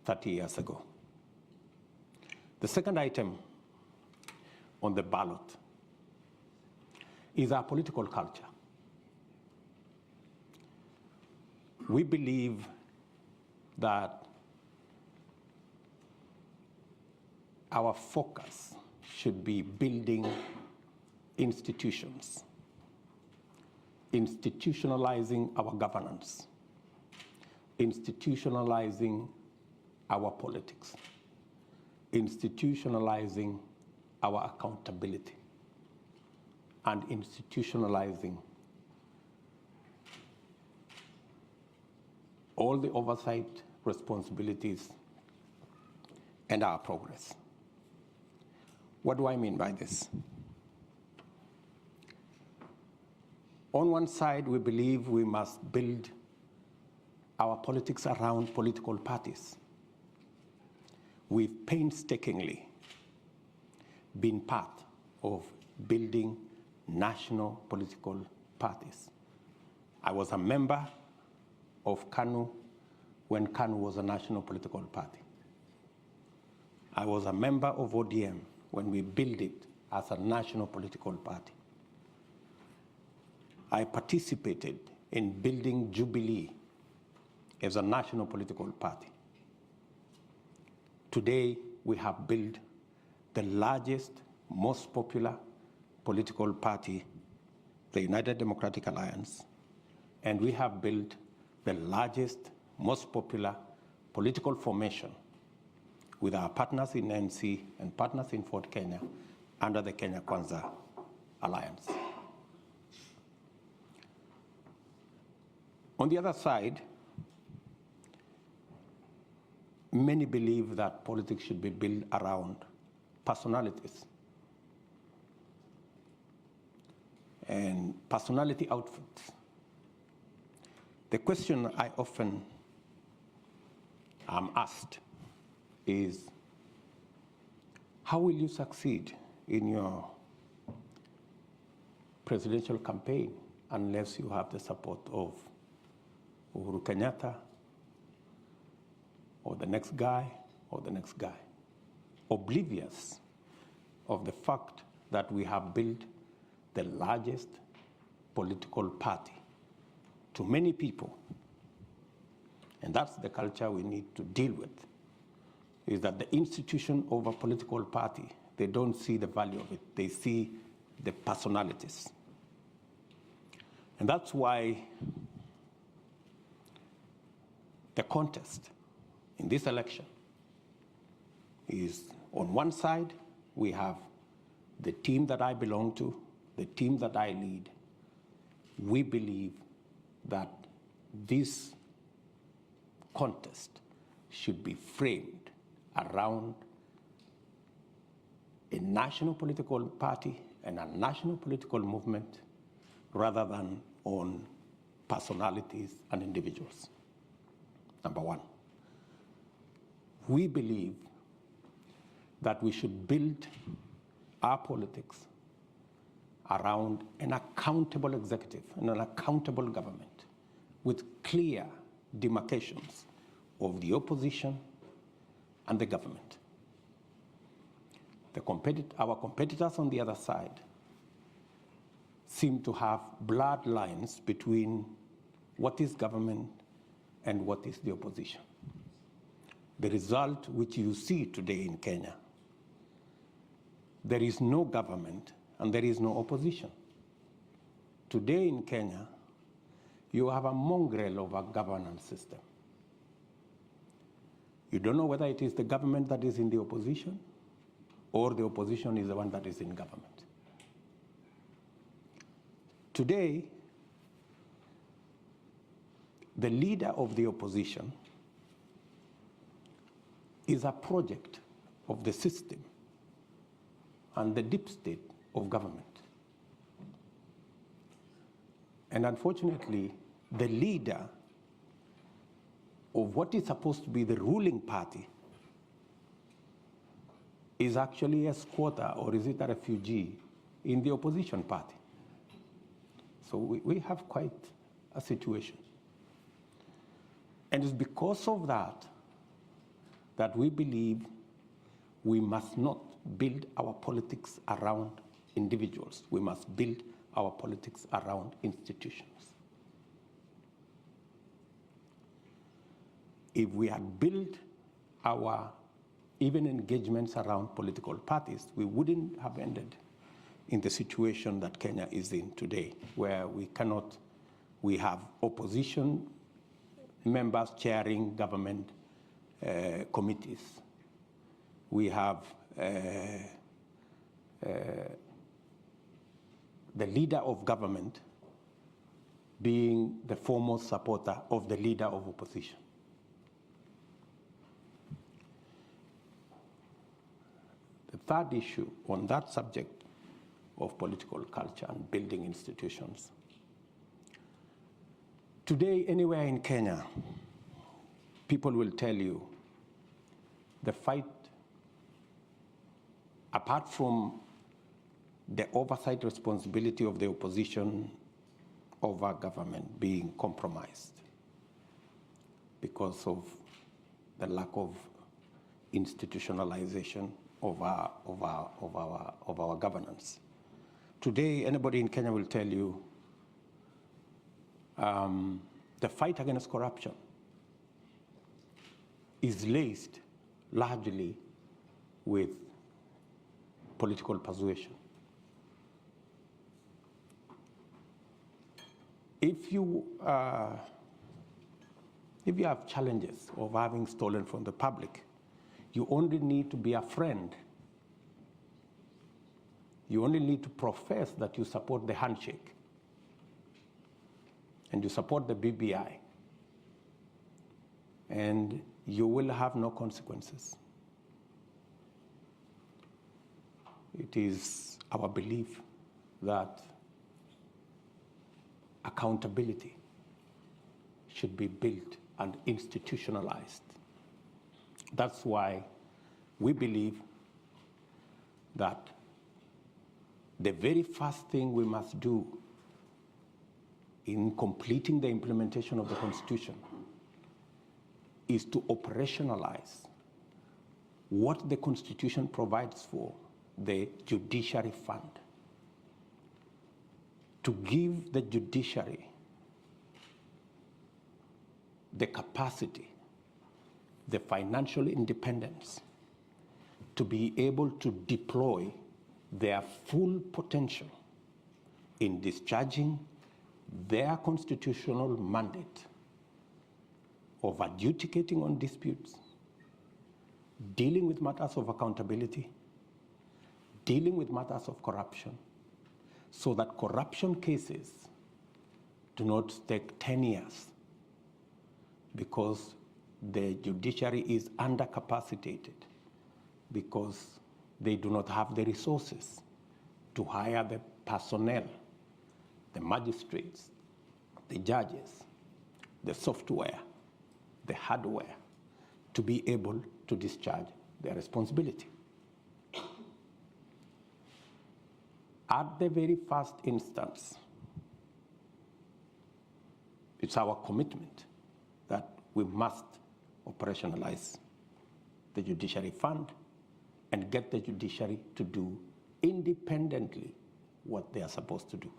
30 years ago. The second item on the ballot is our political culture. We believe that our focus should be building institutions, institutionalizing our governance, institutionalizing our politics, institutionalizing our accountability, and institutionalizing all the oversight responsibilities and our progress. What do I mean by this? On one side, we believe we must build our politics around political parties. We've painstakingly been part of building national political parties. I was a member of KANU when KANU was a national political party. I was a member of ODM when we built it as a national political party. I participated in building Jubilee as a national political party. Today, we have built the largest, most popular political party, the United Democratic Alliance, and we have built the largest, most popular political formation with our partners in NC and partners in Fort Kenya under the Kenya Kwanza Alliance. On the other side, many believe that politics should be built around personalities and personality outfits. The question I often am asked is, how will you succeed in your presidential campaign unless you have the support of Uhuru Kenyatta, or the next guy, or the next guy, oblivious of the fact that we have built the largest political party to many people. And that's the culture we need to deal with, is that the institution of a political party, they don't see the value of it, they see the personalities. And that's why the contest in this election is, on one side, we have the team that I belong to, the team that I lead. We believe that this contest should be framed around a national political party and a national political movement rather than on personalities and individuals. Number one, we believe that we should build our politics around an accountable executive and an accountable government with clear demarcations of the opposition and the government. Our competitors on the other side seem to have blurred lines between what is government and what is the opposition. The result which you see today in Kenya, there is no government and there is no opposition. Today in Kenya, you have a mongrel of a governance system. You don't know whether it is the government that is in the opposition or the opposition is the one that is in government. Today, the leader of the opposition is a project of the system and the deep state of government. And unfortunately, the leader of what is supposed to be the ruling party is actually a squatter, or is it a refugee, in the opposition party. So we have quite a situation. And it's because of that that we believe we must not build our politics around individuals. We must build our politics around institutions. If we had built our even engagements around political parties, we wouldn't have ended in the situation that Kenya is in today, where we have opposition members chairing government committees. We have the leader of government being the foremost supporter of the leader of opposition. The third issue on that subject of political culture and building institutions. Today, anywhere in Kenya, people will tell you the fight, apart from the oversight responsibility of the opposition over government being compromised because of the lack of institutionalization of our governance. Today, anybody in Kenya will tell you the fight against corruption is laced largely with political persuasion. If you have challenges of having stolen from the public, you only need to be a friend. You only need to profess that you support the handshake and you support the BBI, and you will have no consequences. It is our belief that accountability should be built and institutionalized. That's why we believe that the very first thing we must do in completing the implementation of the Constitution is to operationalize what the Constitution provides for, the judiciary fund, to give the judiciary the capacity, the financial independence to be able to deploy their full potential in discharging their constitutional mandate of adjudicating on disputes, dealing with matters of accountability, dealing with matters of corruption, so that corruption cases do not take 10 years because the judiciary is undercapacitated, because they do not have the resources to hire the personnel, the magistrates, the judges, the software, the hardware, to be able to discharge their responsibility. At the very first instance, it's our commitment that we must operationalize the judiciary fund and get the judiciary to do independently what they are supposed to do.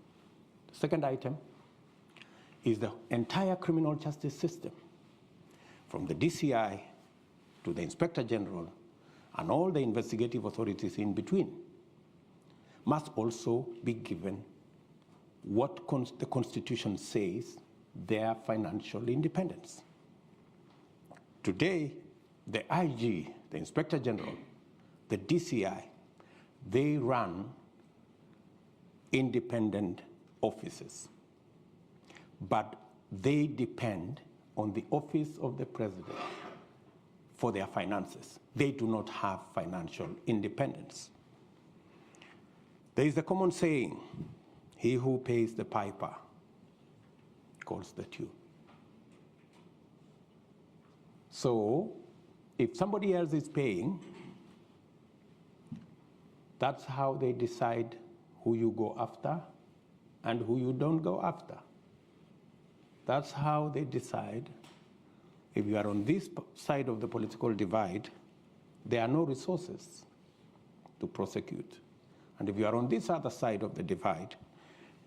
The second item is the entire criminal justice system, from the DCI to the Inspector General and all the investigative authorities in between, must also be given what the Constitution says, their financial independence. Today, the IG, the Inspector General, the DCI, they run independent offices, but they depend on the office of the President for their finances. They do not have financial independence. There is a common saying, he who pays the piper calls the tune. So if somebody else is paying, that's how they decide who you go after and who you don't go after. That's how they decide If you are on this side of the political divide, there are no resources to prosecute. And if you are on this other side of the divide,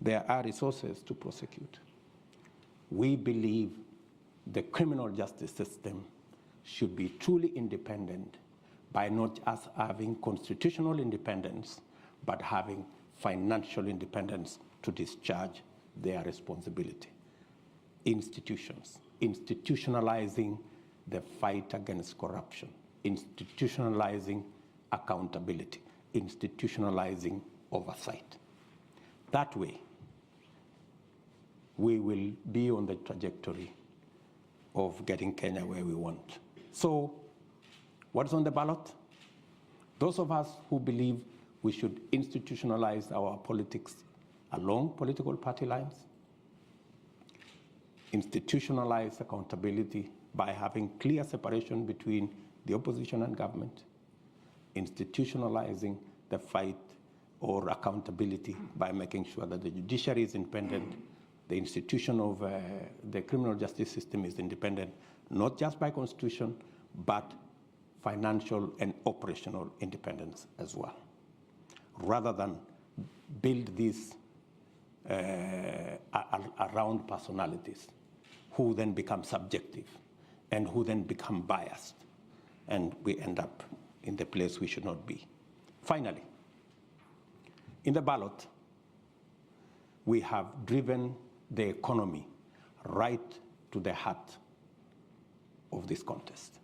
there are resources to prosecute. We believe the criminal justice system should be truly independent by not just having constitutional independence, but having financial independence to discharge their responsibility. Institutions, institutionalizing the fight against corruption, institutionalizing accountability, institutionalizing oversight. That way, we will be on the trajectory of getting Kenya where we want. So, what's on the ballot? Those of us who believe we should institutionalize our politics along political party lines, institutionalize accountability by having clear separation between the opposition and government, institutionalizing the fight or accountability by making sure that the judiciary is independent, the institution of the criminal justice system is independent, not just by constitution, but financial and operational independence as well, rather than build this around personalities who then become subjective and who then become biased, and we end up in the place we should not be. Finally, in the ballot, we have driven the economy right to the heart of this contest.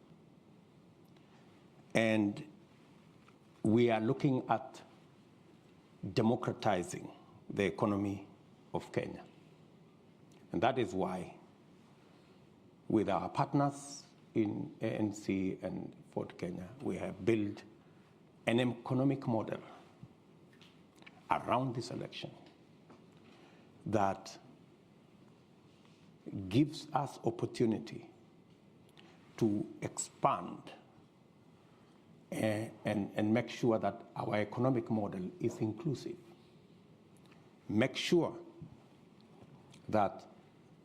And we are looking at democratizing the economy of Kenya. And that is why, with our partners in ANC and Ford Kenya, we have built an economic model around this election that gives us opportunity to expand and make sure that our economic model is inclusive. Make sure that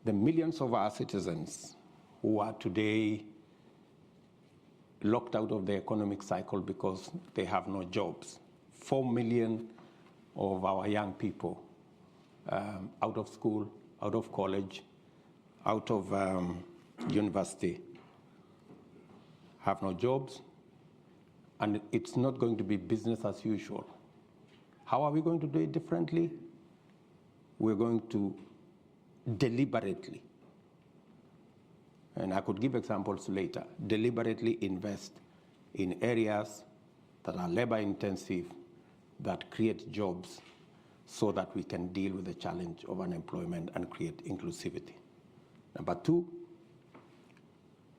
the millions of our citizens who are today locked out of the economic cycle because they have no jobs, 4 million of our young people out of school, out of college, out of university, have no jobs, and it's not going to be business as usual. How are we going to do it differently? We're going to deliberately, and I could give examples later, deliberately invest in areas that are labor intensive, that create jobs, so that we can deal with the challenge of unemployment and create inclusivity. Number two,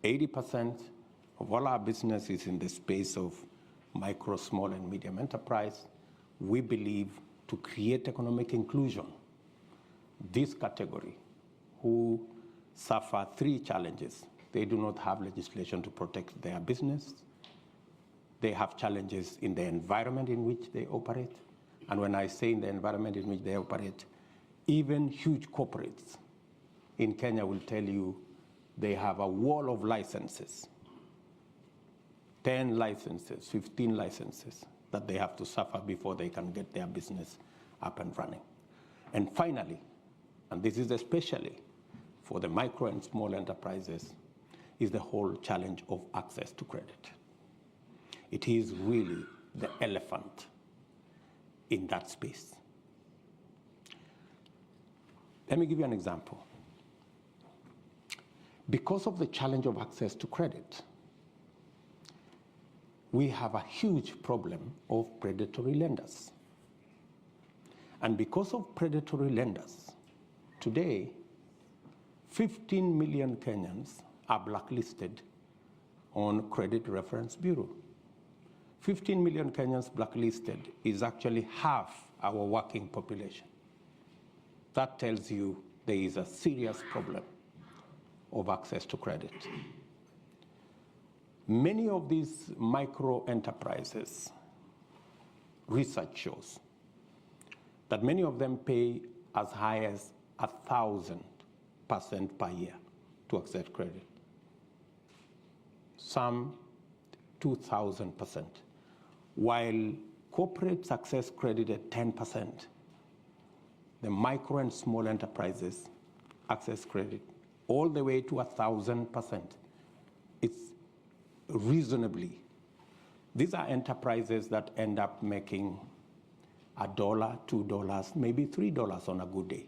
80% of all our business is in the space of micro, small, and medium enterprise. We believe to create economic inclusion, this category, who suffer 3 challenges. They do not have legislation to protect their business. They have challenges in the environment in which they operate. And when I say in the environment in which they operate, even huge corporates in Kenya will tell you they have a wall of licenses, 10 licenses, 15 licenses that they have to suffer before they can get their business up and running. And finally, and this is especially for the micro and small enterprises, is the whole challenge of access to credit. It is really the elephant in that space. Let me give you an example. Because of the challenge of access to credit, we have a huge problem of predatory lenders. And because of predatory lenders, today, 15 million Kenyans are blacklisted on Credit Reference Bureau. 15 million Kenyans blacklisted is actually half our working population. That tells you there is a serious problem of access to credit. Many of these micro enterprises, research shows that many of them pay as high as 1,000% per year to access credit. some 2,000%, while corporate success credit at 10%, the micro and small enterprises access credit all the way to 1,000%. It's reasonably. These are enterprises that end up making $1, $2, maybe $3 on a good day.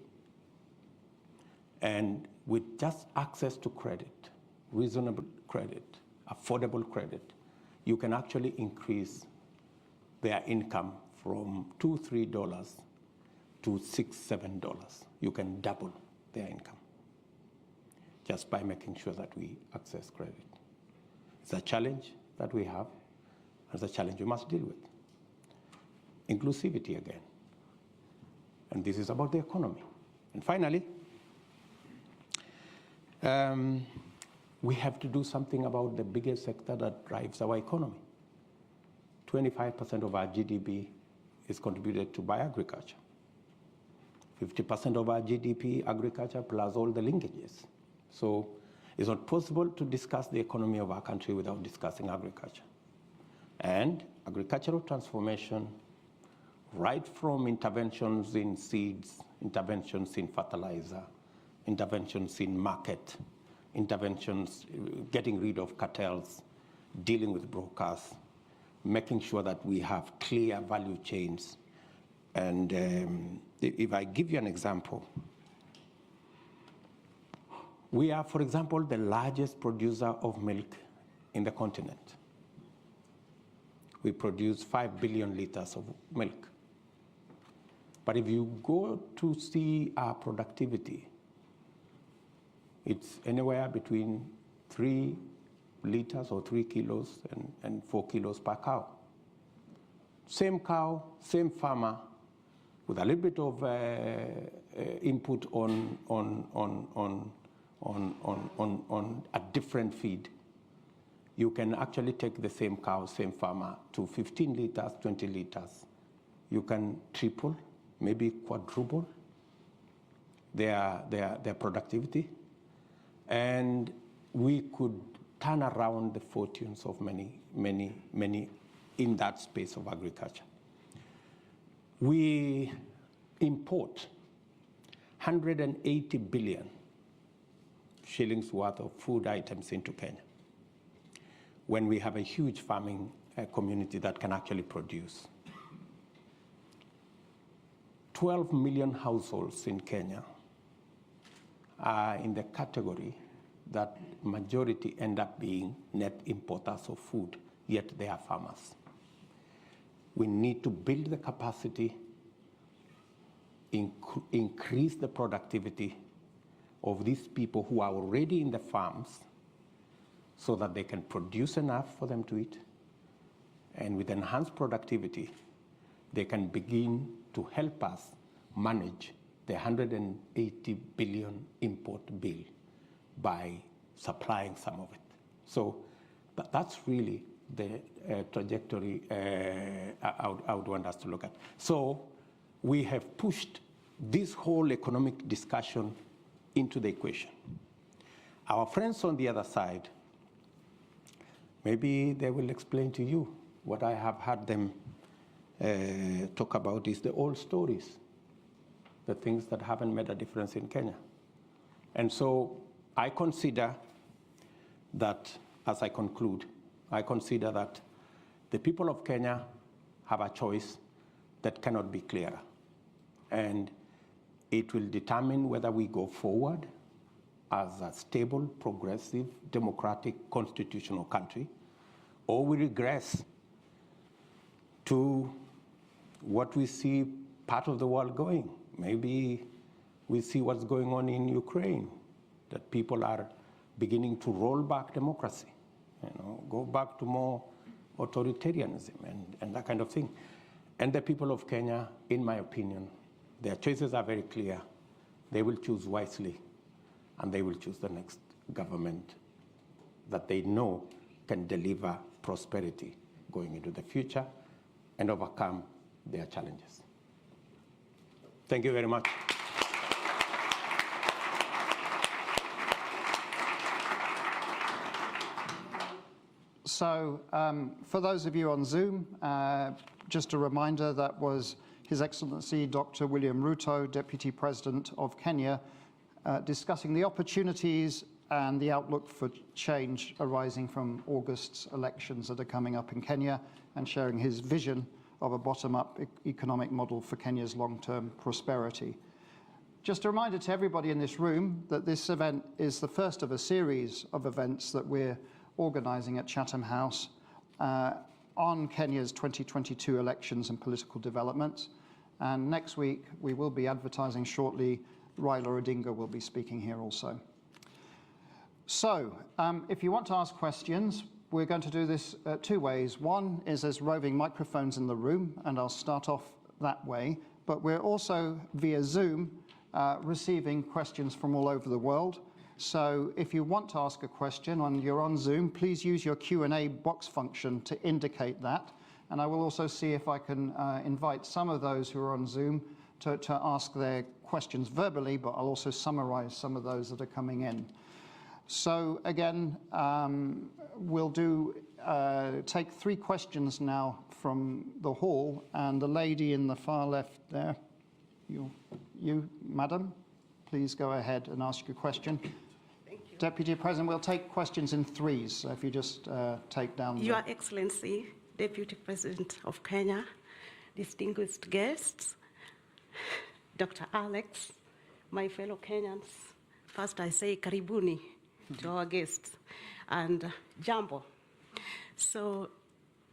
And with just access to credit, reasonable credit, affordable credit, you can actually increase their income from $2, $3 to $6, $7. You can double their income just by making sure that we access credit. It's a challenge that we have. It's a challenge we must deal with. Inclusivity again. And this is about the economy. And finally, we have to do something about the biggest sector that drives our economy. 25% of our GDP is contributed to by agriculture. 50% of our GDP, agriculture, plus all the linkages. So it's not possible to discuss the economy of our country without discussing agriculture. And agricultural transformation, right from interventions in seeds, interventions in fertilizer, interventions in market, interventions, getting rid of cartels, dealing with brokers, making sure that we have clear value chains. And if I give you an example, we are, for example, the largest producer of milk in the continent. We produce 5 billion liters of milk. But if you go to see our productivity, it's anywhere between 3 liters or 3 kilos and 4 kilos per cow. Same cow, same farmer, with a little bit of input on a different feed. You can actually take the same cow, same farmer, to 15 liters, 20 liters. You can triple, maybe quadruple their productivity. And we could turn around the fortunes of many, many, many in that space of agriculture. We import 180 billion shillings worth of food items into Kenya, when we have a huge farming community that can actually produce. 12 million households in Kenya are in the category that majority end up being net importers of food, yet they are farmers. We need to build the capacity, increase the productivity of these people who are already in the farms so that they can produce enough for them to eat. And with enhanced productivity, they can begin to help us manage the 180 billion import bill by supplying some of it. So that's really the trajectory I would want us to look at. So we have pushed this whole economic discussion into the equation. Our friends on the other side, maybe they will explain to you what I have heard them talk about is the old stories, the things that haven't made a difference in Kenya. And so I consider that, as I conclude, I consider that the people of Kenya have a choice that cannot be clearer. And it will determine whether we go forward as a stable, progressive, democratic, constitutional country, or we regress to what we see part of the world going. Maybe we see what's going on in Ukraine, that people are beginning to roll back democracy, go back to more authoritarianism and that kind of thing. And the people of Kenya, in my opinion, their choices are very clear. They will choose wisely, and they will choose the next government that they know can deliver prosperity going into the future and overcome their challenges. Thank you very much. So for those of you on Zoom, just a reminder, that was His Excellency Dr. William Ruto, Deputy President of Kenya, discussing the opportunities and the outlook for change arising from August's elections that are coming up in Kenya, and sharing his vision of a bottom-up economic model for Kenya's long-term prosperity. Just a reminder to everybody in this room that this event is the first of a series of events that we're organising at Chatham House on Kenya's 2022 elections and political developments. And next week, we will be advertising shortly. Raila Odinga will be speaking here also. So, if you want to ask questions, we're going to do this two ways. One is there's roving microphones in the room, and I'll start off that way. But we're also, via Zoom, receiving questions from all over the world. So if you want to ask a question and you're on Zoom, please use your Q&A box function to indicate that. And I will also see if I can invite some of those who are on Zoom to ask their questions verbally, but I'll also summarize some of those that are coming in. So again, we'll take 3 questions now from the hall, and the lady in the far left there, you, madam, please go ahead and ask your question. Thank you. Deputy President, we'll take questions in 3s, so if you just take down Your Excellency, Deputy President of Kenya, distinguished guests, Dr. Alex, my fellow Kenyans, first I say karibuni to our guests, and jambo. So,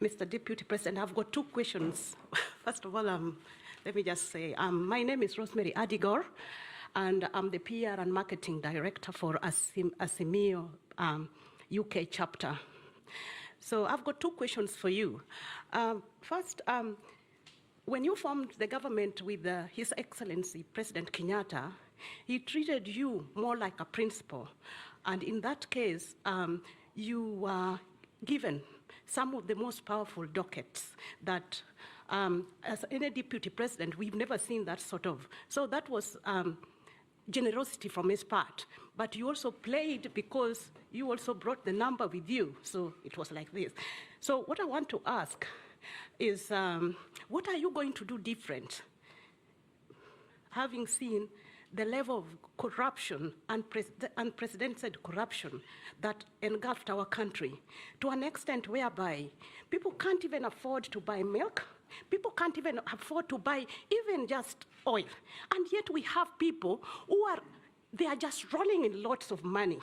Mr. Deputy President, I've got 2 questions. First of all, let me just say, my name is Rosemary Adigor, and I'm the PR and Marketing Director for Azimio UK chapter. So I've got 2 questions for you. First, when you formed the government with His Excellency President Kenyatta, he treated you more like a principal. And in that case, you were given some of the most powerful dockets that, as any deputy president, we've never seen that sort of. So that was generosity from his part. But you also played because you also brought the number with you. So it was like this. So what I want to ask is, what are you going to do different, having seen the level of corruption, unprecedented corruption that engulfed our country to an extent whereby people can't even afford to buy milk, people can't even afford to buy even just oil. And yet we have people who they are just rolling in lots of money.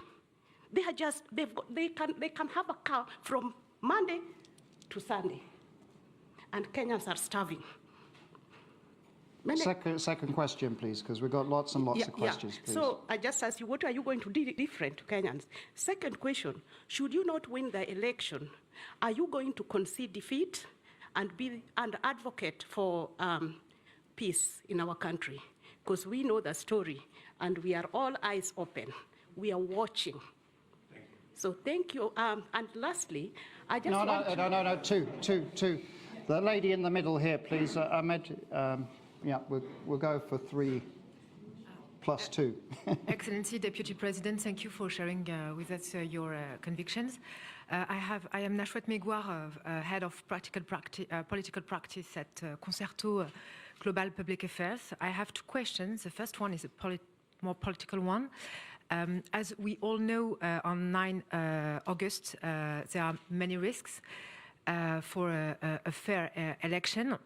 They are just, they can have a car from Monday to Sunday. And Kenyans are starving. Second question, please, because we've got lots and lots of questions, please. So I just ask you, what are you going to do different to Kenyans? Second question, should you not win the election, are you going to concede defeat and be an advocate for peace in our country? Because we know the story, and we are all eyes open. We are watching. Thank you. So thank you. And lastly, I just No, two. The lady in the middle here, please. Ahmed. Yeah, we'll go for 3 plus 2. Excellency, Deputy President, thank you for sharing with us your convictions. I am Nashwat Megwar, Head of Political Practice at Concerto Global Public Affairs. I have 2 questions. The first one is a more political one. As we all know, on 9 August, there are many risks for a fair election.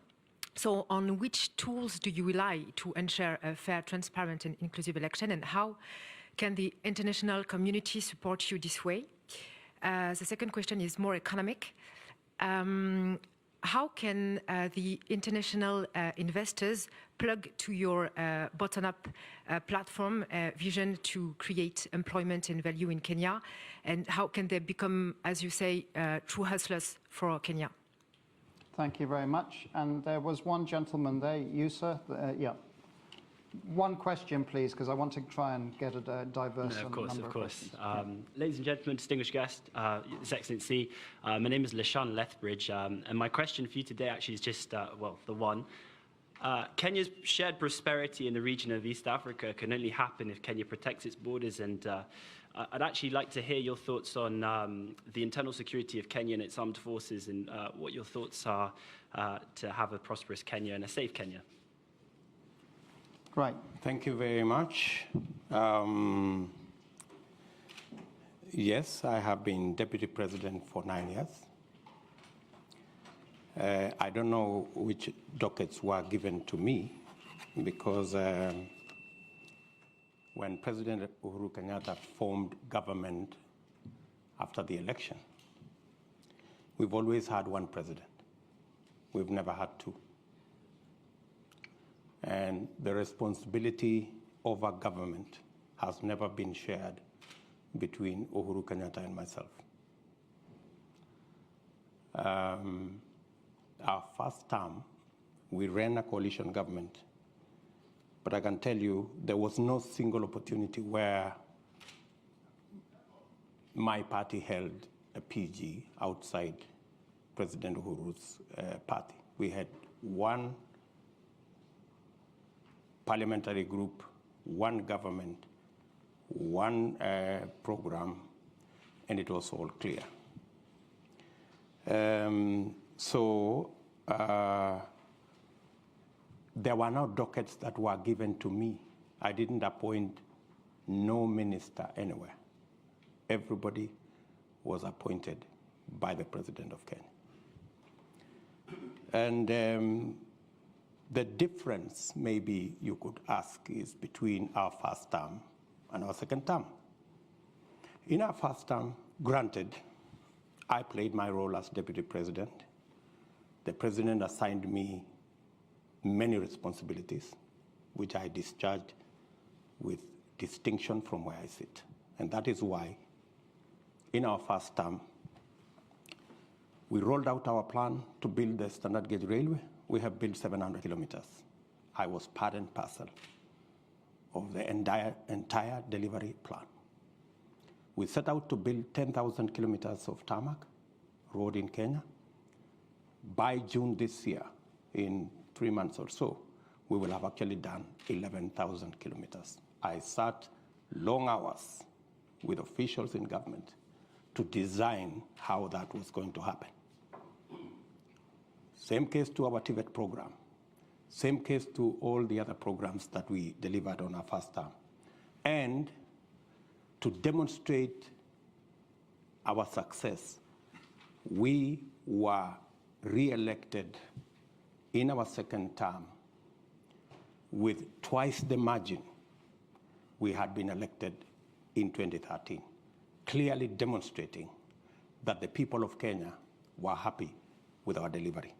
So on which tools do you rely to ensure a fair, transparent and inclusive election, and how can the international community support you this way? The second question is more economic. How can the international investors plug to your bottom-up platform vision to create employment and value in Kenya? And how can they become, as you say, true hustlers for Kenya? Thank you very much. And there was one gentleman there, you, sir. Yeah. One question, please, because I want to try and get a diverse number of questions. Ladies and gentlemen, distinguished guests, His Excellency, my name is Lashan Lethbridge, and my question for you today actually is just, well, the one. Kenya's shared prosperity in the region of East Africa can only happen if Kenya protects its borders and I'd actually like to hear your thoughts on the internal security of Kenya and its armed forces, and what your thoughts are to have a prosperous Kenya and a safe Kenya. Great. Thank you very much. Yes, I have been deputy president for 9 years. I don't know which dockets were given to me, because when President Uhuru Kenyatta formed government after the election, we've always had one president. We've never had two. And the responsibility over government has never been shared between Uhuru Kenyatta and myself. Our first term, we ran a coalition government, but I can tell you there was no single opportunity where my party held a PG outside President Uhuru's party. We had one parliamentary group, one government, one program, and it was all clear. There were no dockets that were given to me. I didn't appoint no minister anywhere. Everybody was appointed by the President of Kenya. And the difference, maybe you could ask, is between our first term and our second term. In our first term, granted, I played my role as deputy president. The president assigned me many responsibilities, which I discharged with distinction from where I sit. And that is why, in our first term, we rolled out our plan to build the standard gauge railway. We have built 700 kilometers. I was part and parcel of the entire delivery plan. We set out to build 10,000 kilometers of tarmac road in Kenya. By June this year, in 3 months or so, we will have actually done 11,000 kilometers. I sat long hours with officials in government to design how that was going to happen. Same case to our TVET program. Same case to all the other programs that we delivered on our first term. And to demonstrate our success, we were re-elected in our second term with twice the margin we had been elected in 2013, clearly demonstrating that the people of Kenya were happy with our delivery.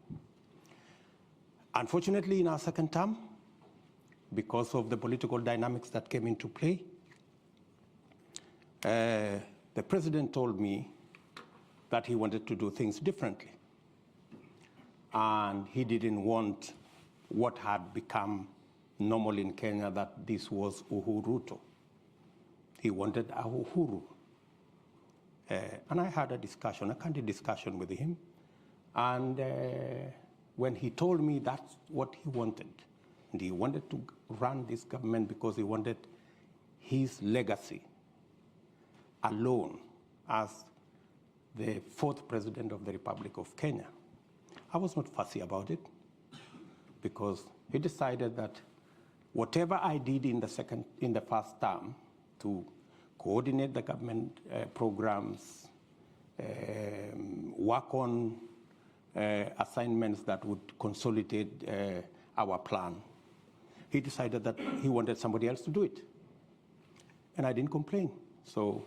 Unfortunately, in our second term, because of the political dynamics that came into play, the president told me that he wanted to do things differently. And he didn't want what had become normal in Kenya, that this was Ruto. He wanted a Uhuru. And I had a discussion, a candid discussion with him. And when he told me that's what he wanted, and he wanted to run this government because he wanted his legacy alone as the fourth president of the Republic of Kenya, I was not fussy about it, because he decided that whatever I did in the first term to coordinate the government programs, work on assignments that would consolidate our plan, he decided that he wanted somebody else to do it. And I didn't complain. So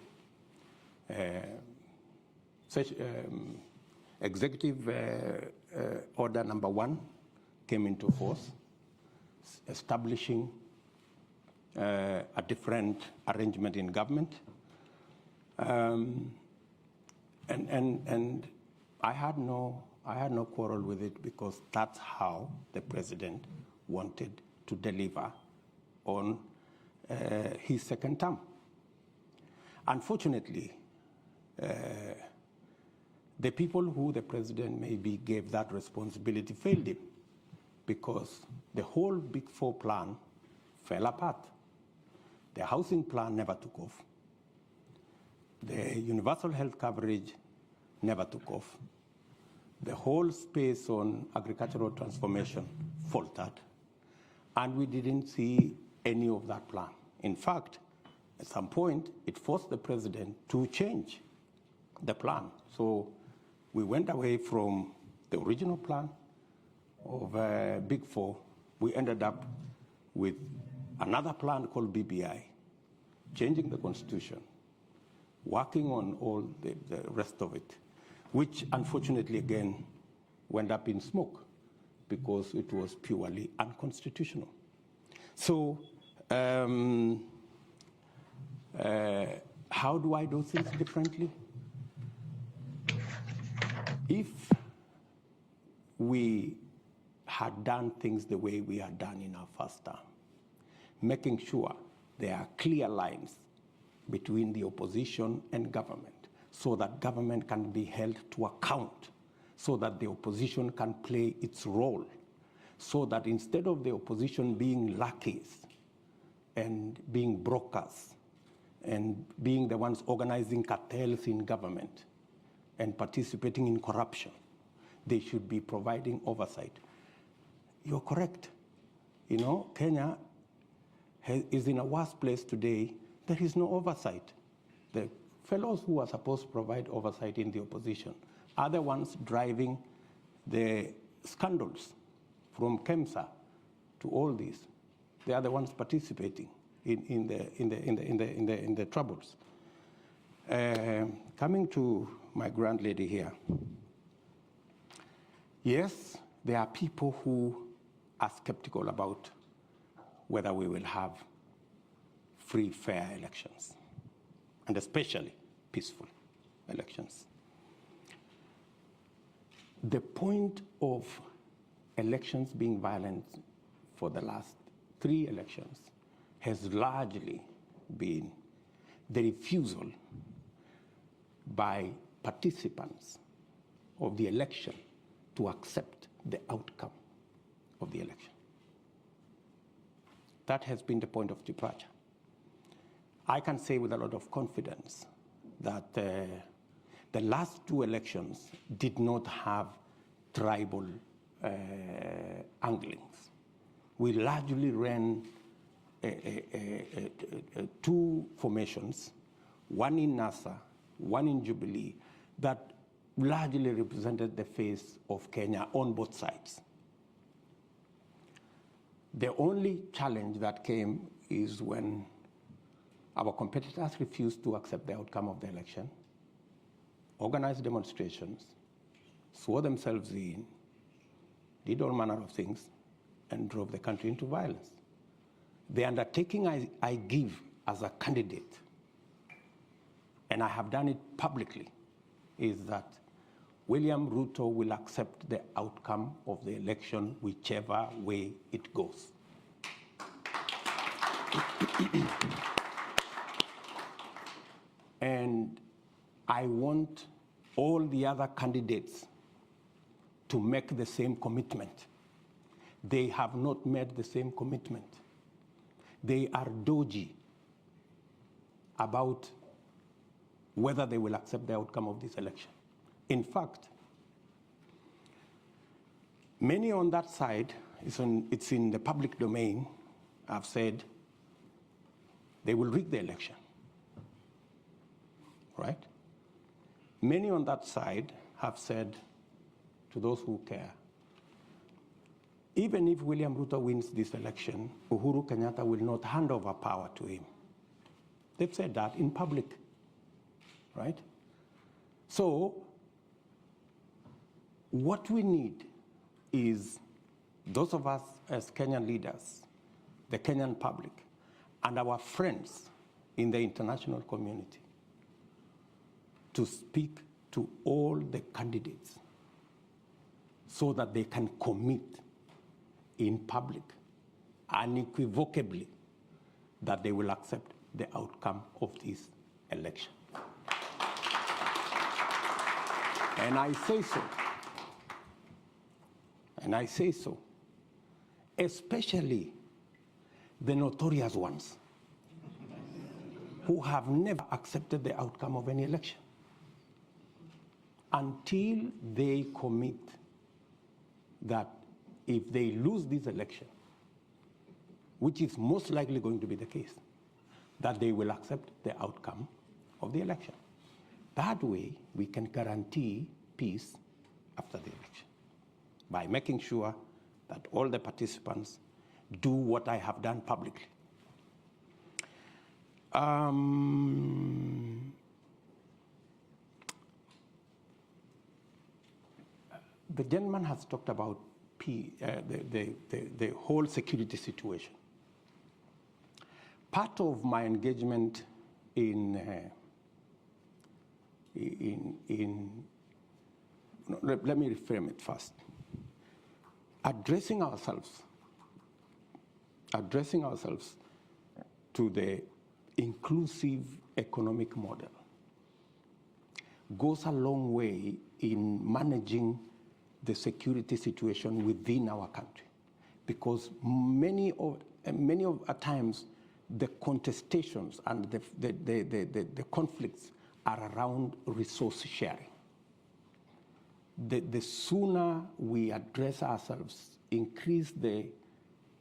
executive order number 1 came into force, establishing a different arrangement in government. And I had no quarrel with it, because that's how the president wanted to deliver on his second term. Unfortunately, the people who the president maybe gave that responsibility failed him, because the whole Big Four plan fell apart. The housing plan never took off. the universal health coverage never took off. The whole space on agricultural transformation faltered, and we didn't see any of that plan. In fact, at some point, it forced the president to change the plan. So we went away from the original plan of Big Four. We ended up with another plan called BBI, changing the constitution, working on all the rest of it, which unfortunately again went up in smoke because it was purely unconstitutional. So how do I do things differently? If we had done things the way we had done in our first term, making sure there are clear lines between the opposition and government so that government can be held to account, so that the opposition can play its role, so that instead of the opposition being lackeys and being brokers and being the ones organizing cartels in government and participating in corruption, they should be providing oversight. You're correct. You know, Kenya is in a worse place today. There is no oversight. The fellows who are supposed to provide oversight in the opposition are the ones driving the scandals from KEMSA to all this. They are the ones participating in the troubles. Coming to my grand lady here. Yes, there are people who are skeptical about whether we will have free, fair elections, and especially peaceful elections. The point of elections being violent for the last 3 elections has largely been the refusal by participants of the election to accept the outcome of the election. That has been the point of departure. I can say with a lot of confidence that the last 2 elections did not have tribal anglings. We largely ran 2 formations, one in NASA, one in Jubilee, that largely represented the face of Kenya on both sides. The only challenge that came is when our competitors refused to accept the outcome of the election, organized demonstrations, swore themselves in, did all manner of things, and drove the country into violence. The undertaking I give as a candidate, and I have done it publicly, is that William Ruto will accept the outcome of the election whichever way it goes. And I want all the other candidates to make the same commitment. They have not made the same commitment. They are dodgy about whether they will accept the outcome of this election. In fact, many on that side, it's in the public domain, have said they will rig the election, right? Many on that side have said to those who care, even if William Ruto wins this election, Uhuru Kenyatta will not hand over power to him. They've said that in public, right? So what we need is those of us as Kenyan leaders, the Kenyan public, and our friends in the international community to speak to all the candidates so that they can commit in public unequivocally that they will accept the outcome of this election. And I say so, especially the notorious ones who have never accepted the outcome of any election until they commit that if they lose this election, which is most likely going to be the case, that they will accept the outcome of the election. That way, we can guarantee peace after the election by making sure that all the participants do what I have done publicly. The gentleman has talked about the whole security let me reframe it first. Addressing ourselves to the inclusive economic model goes a long way in managing the security situation within our country, because many of times the contestations and the conflicts are around resource sharing. The sooner we address ourselves, increase the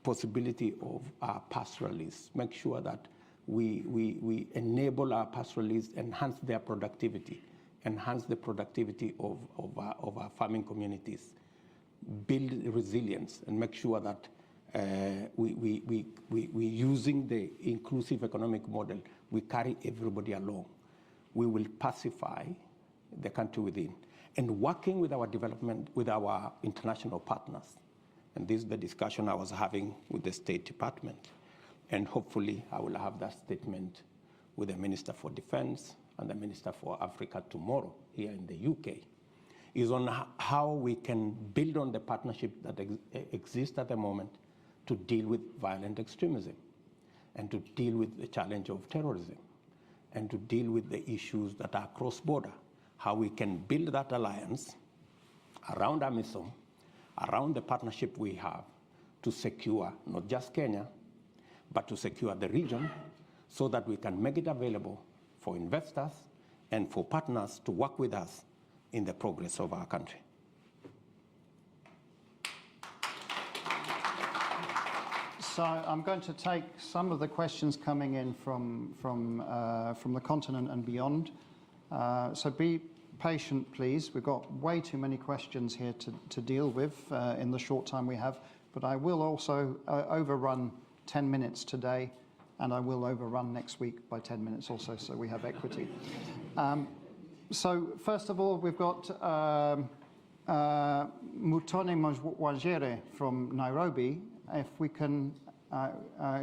possibility of our pastoralists, make sure that we enable our pastoralists, enhance their productivity, enhance the productivity of our farming communities, build resilience, and make sure that we using the inclusive economic model, we carry everybody along. We will pacify the country within. And working with our development, with our international partners, and this is the discussion I was having with the State Department, and hopefully I will have that statement with the Minister for Defense and the Minister for Africa tomorrow here in the UK, is on how we can build on the partnership that exists at the moment to deal with violent extremism, and to deal with the challenge of terrorism, and to deal with the issues that are cross-border, how we can build that alliance around AMISOM, around the partnership we have to secure not just Kenya, but to secure the region, so that we can make it available for investors and for partners to work with us in the progress of our country. So I'm going to take some of the questions coming in from the continent and beyond. So be patient, please. We've got way too many questions here to deal with in the short time we have, but I will also overrun 10 minutes today, and I will overrun next week by 10 minutes also, so we have equity. So first of all, we've got Mutone Mwajere from Nairobi. If we can,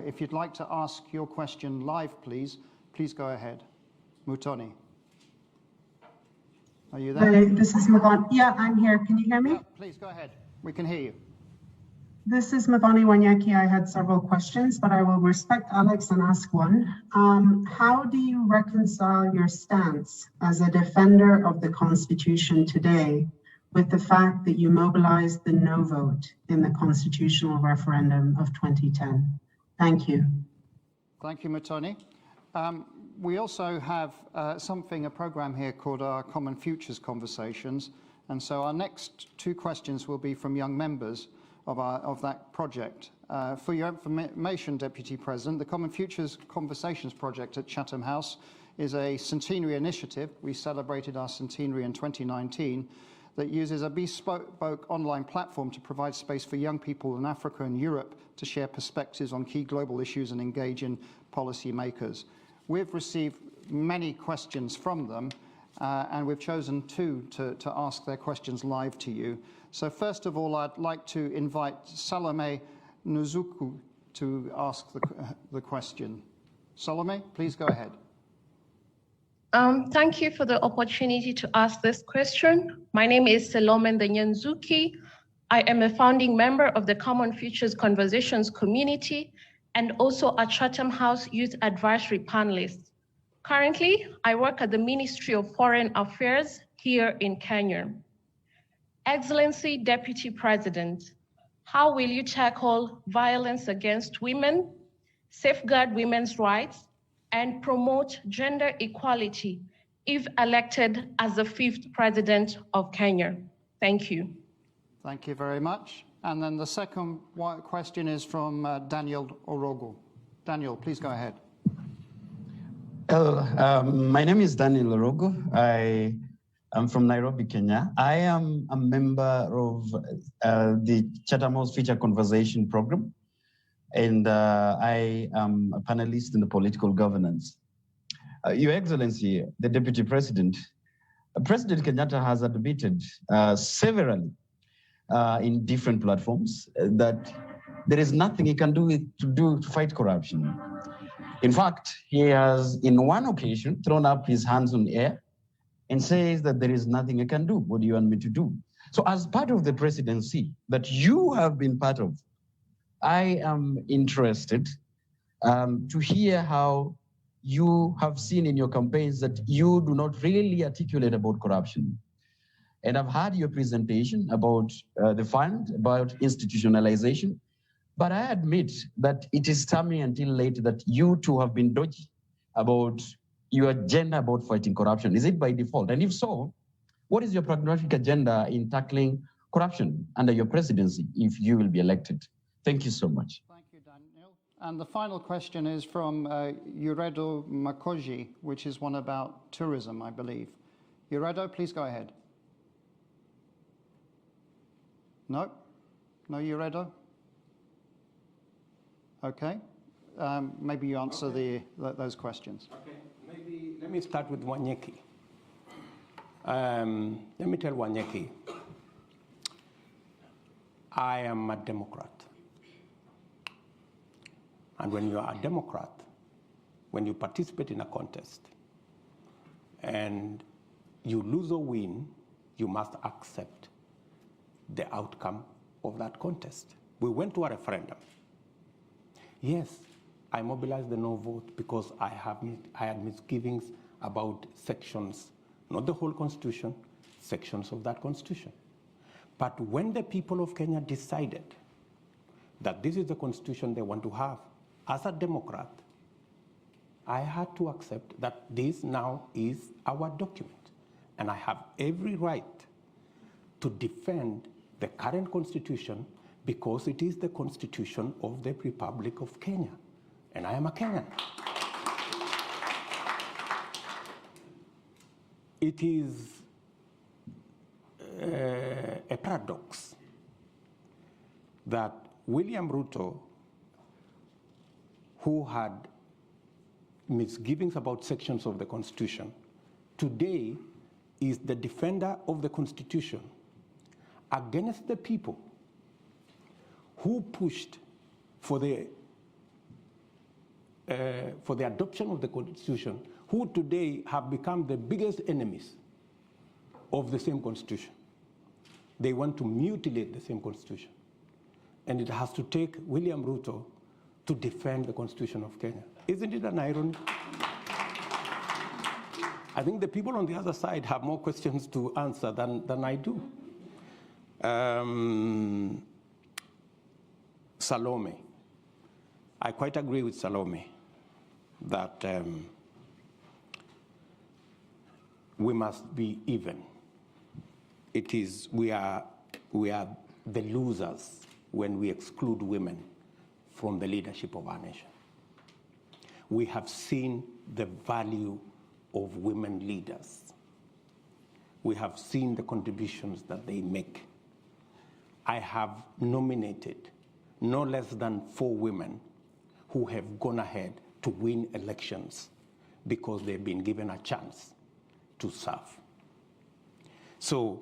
if you'd like to ask your question live, please go ahead. Mutone. Are you there? Hi, this is Mavani. Yeah, I'm here. Can you hear me? Yeah, please go ahead. We can hear you. This is Mavani Wanyaki. I had several questions, but I will respect Alex and ask one. How do you reconcile your stance as a defender of the Constitution today with the fact that you mobilized the no vote in the constitutional referendum of 2010? Thank you. Thank you, Mutoni. We also have a program here called our Common Futures Conversations. And so our next two questions will be from young members of that project. For your information, Deputy President, the Common Futures Conversations project at Chatham House is a centenary initiative. We celebrated our centenary in 2019 that uses a bespoke online platform to provide space for young people in Africa and Europe to share perspectives on key global issues and engage in policy makers. We've received many questions from them, and we've chosen two to ask their questions live to you. So first of all, I'd like to invite Salome Nuzuku to ask the question. Salome, please go ahead. Thank you for the opportunity to ask this question. My name is Salome Nyanzuki. I am a founding member of the Common Futures Conversations community and also a Chatham House Youth Advisory panelist. Currently, I work at the Ministry of Foreign Affairs here in Kenya. Excellency Deputy President, how will you tackle violence against women, safeguard women's rights, and promote gender equality if elected as the 5th president of Kenya? Thank you. Thank you very much. And then the second question is from Daniel Orogo. Daniel, please go ahead. Hello, my name is Daniel Orogo. I am from Nairobi, Kenya. I am a member of the Chatham Future Conversation program, and I am a panelist in the political governance. Your Excellency, the Deputy President, President Kenyatta has admitted severally in different platforms that there is nothing he can do to fight corruption. In fact, he has, in one occasion, thrown up his hands on air and says that there is nothing I can do. What do you want me to do? So as part of the presidency that you have been part of, I am interested to hear how you have seen in your campaigns that you do not really articulate about corruption. And I've heard your presentation about the fund, about institutionalization, but I admit that it is coming until late that you too have been dodgy about your agenda about fighting corruption. Is it by default? And if so, what is your pragmatic agenda in tackling corruption under your presidency if you will be elected? Thank you so much. Thank you, Daniel. And the final question is from Uredo Makoji, which is one about tourism, I believe. Uredo, please go ahead. No? No, Uredo? Okay. Maybe you answer those questions. Okay. Maybe let me start with Wanyeki. Let me tell Wanyeki, I am a Democrat. And when you are a Democrat, when you participate in a contest and you lose or win, you must accept the outcome of that contest. We went to a referendum. Yes, I mobilized the no vote because I had misgivings about sections, not the whole constitution, sections of that constitution. But when the people of Kenya decided that this is the constitution they want to have, as a Democrat, I had to accept that this now is our document. And I have every right to defend the current constitution because it is the constitution of the Republic of Kenya. And I am a Kenyan. It is a paradox that William Ruto, who had misgivings about sections of the Constitution, today is the defender of the Constitution against the people who pushed for the adoption of the Constitution, who today have become the biggest enemies of the same Constitution. They want to mutilate the same Constitution. And it has to take William Ruto to defend the Constitution of Kenya. Isn't it an irony? I think the people on the other side have more questions to answer than I do. Salome. I quite agree with Salome that we must be even. We are the losers when we exclude women from the leadership of our nation. We have seen the value of women leaders. We have seen the contributions that they make. I have nominated no less than 4 women who have gone ahead to win elections because they've been given a chance to serve. So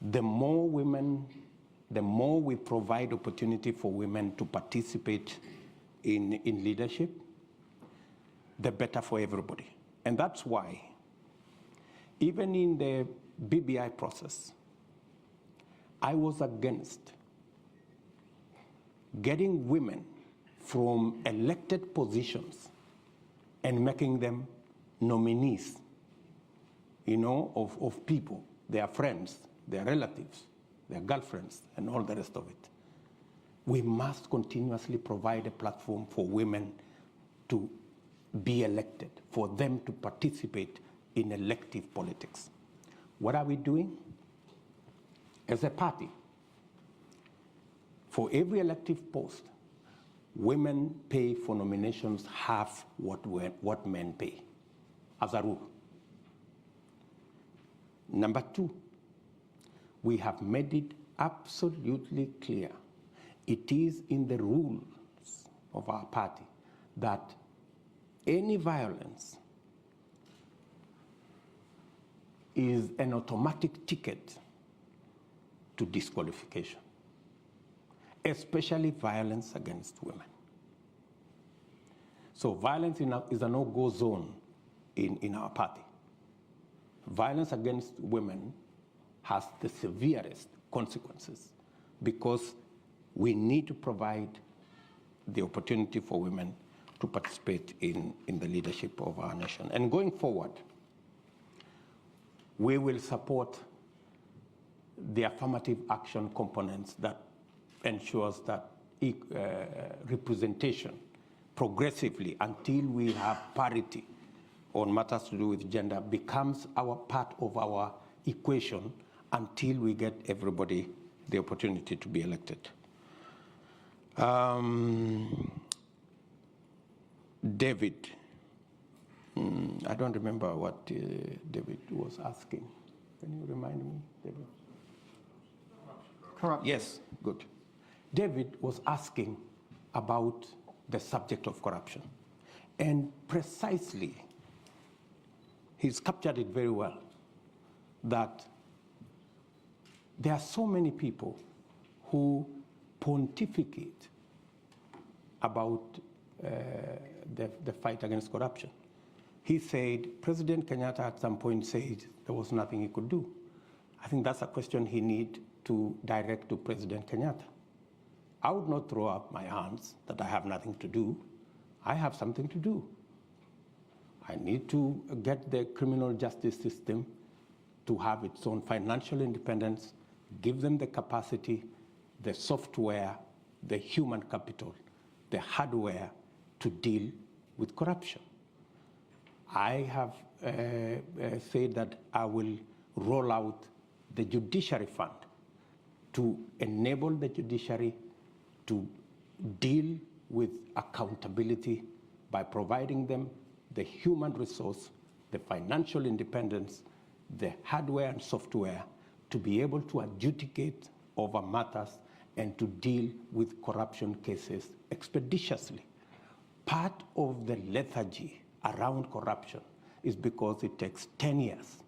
the more women, the more we provide opportunity for women to participate in leadership, the better for everybody. And that's why, even in the BBI process, I was against getting women from elected positions and making them nominees, of people, their friends, their relatives, their girlfriends, and all the rest of it. We must continuously provide a platform for women to be elected, for them to participate in elective politics. What are we doing? As a party, for every elective post, women pay for nominations half what men pay, as a rule. Number two, we have made it absolutely clear, it is in the rules of our party that any violence is an automatic ticket to disqualification, especially violence against women. So violence is a no-go zone in our party. Violence against women has the severest consequences because we need to provide the opportunity for women to participate in the leadership of our nation. And going forward, we will support the affirmative action components that ensures that representation progressively until we have parity on matters to do with gender becomes our part of our equation until we get everybody the opportunity to be elected. David, I don't remember what David was asking. Can you remind me, David? Corruption. Yes, good. David was asking about the subject of corruption. And precisely, he's captured it very well, that there are so many people who pontificate about the fight against corruption. He said, President Kenyatta at some point said there was nothing he could do. I think that's a question he needs to direct to President Kenyatta. I would not throw up my hands that I have nothing to do. I have something to do. I need to get the criminal justice system to have its own financial independence, give them the capacity, the software, the human capital, the hardware to deal with corruption. I have said that I will roll out the judiciary fund to enable the judiciary to deal with accountability by providing them the human resource, the financial independence, the hardware and software to be able to adjudicate over matters and to deal with corruption cases expeditiously. Part of the lethargy around corruption is because it takes 10 years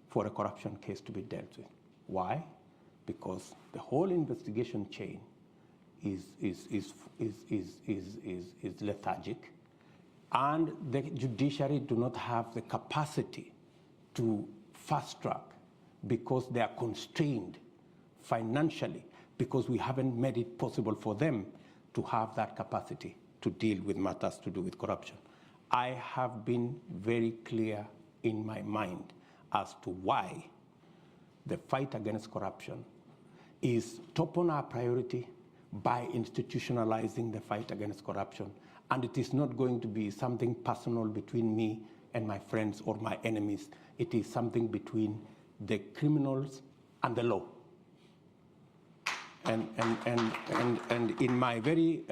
for a corruption case to be dealt with. Why? Because the whole investigation chain is lethargic, and the judiciary do not have the capacity to fast track because they are constrained financially, because we haven't made it possible for them to have that capacity to deal with matters to do with corruption. I have been very clear in my mind as to why the fight against corruption is top on our priority by institutionalizing the fight against corruption. And it is not going to be something personal between me and my friends or my enemies. It is something between the criminals and the law. And in my very